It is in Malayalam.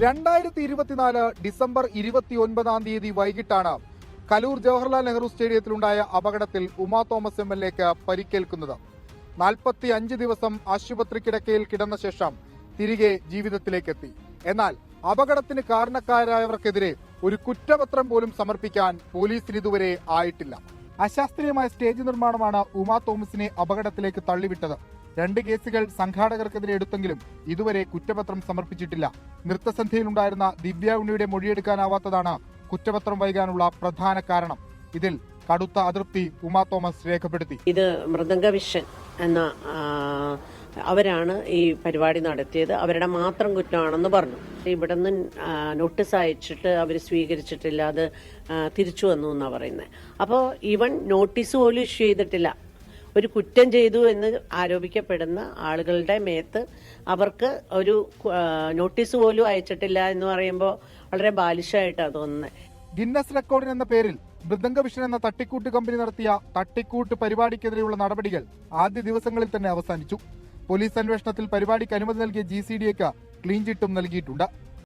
2024 ഡിസംബർ 29 വൈകിട്ടാണ് കലൂർ ജവഹർലാൽ നെഹ്റു സ്റ്റേഡിയത്തിലുണ്ടായ അപകടത്തിൽ ഉമാ തോമസ് MLAക്ക് പരിക്കേൽക്കുന്നത്. 45 ദിവസം ആശുപത്രി കിടക്കയിൽ കിടന്ന ശേഷം തിരികെ ജീവിതത്തിലേക്കെത്തി. എന്നാൽ അപകടത്തിന് കാരണക്കാരായവർക്കെതിരെ ഒരു കുറ്റപത്രം പോലും സമർപ്പിക്കാൻ പോലീസിന് ഇതുവരെ ആയിട്ടില്ല. അശാസ്ത്രീയമായ സ്റ്റേജ് നിർമ്മാണമാണ് ഉമാ തോമസിനെ അപകടത്തിലേക്ക് തള്ളിവിട്ടത്. 2 കേസുകൾ സംഘാടകർക്കെതിരെ എടുത്തെങ്കിലും ഇതുവരെ കുറ്റപത്രം സമർപ്പിച്ചിട്ടില്ല. നൃത്തസന്ധ്യയിലുണ്ടായിരുന്ന ദിവ്യ ഉണ്ണിയുടെ മൊഴിയെടുക്കാനാവാത്തതാണ് കുറ്റപത്രം വൈകാനുള്ള പ്രധാന കാരണം. ഇതിൽ കടുത്ത അതൃപ്തി ഉമാ തോമസ് രേഖപ്പെടുത്തി. ഇത് മൃദംഗവിഷൻ എന്ന അവരാണ് ഈ പരിപാടി നടത്തിയത്. അവരുടെ മാത്രം കുറ്റമാണെന്ന് പറഞ്ഞു. ഇവിടെ നിന്ന് നോട്ടീസ് അയച്ചിട്ട് അവർ സ്വീകരിച്ചിട്ടില്ല, അത് തിരിച്ചു വന്നു എന്നാണ് പറയുന്നത്. അപ്പോൾ ഈവൻ നോട്ടീസ് പോലും ഇഷ്യൂ ചെയ്തിട്ടില്ല. ഒരു കുറ്റം ചെയ്തു എന്ന് ആരോപിക്കപ്പെടുന്ന ആളുകളുടെ മേത്ത് അവർക്ക് ഒരു നോട്ടീസ് പോലും അയച്ചിട്ടില്ല എന്ന് പറയുമ്പോൾ വളരെ ബാലിശമായിട്ടാണ് തോന്നുന്നത്. ഗിന്നസ് റെക്കോർഡിന് എന്ന പേരിൽ മൃദംഗവിഷൻ എന്ന തട്ടിക്കൂട്ട് കമ്പനി നടത്തിയ തട്ടിക്കൂട്ട് പരിപാടിക്കെതിരെയുള്ള നടപടികൾ ആദ്യ ദിവസങ്ങളിൽ തന്നെ അവസാനിച്ചു. പോലീസ് അന്വേഷണത്തിൽ പരിപാടിക്ക് അനുമതി നൽകിയ GCDAക്ക് ക്ലീൻ ചിറ്റും നൽകിയിട്ടുണ്ട്.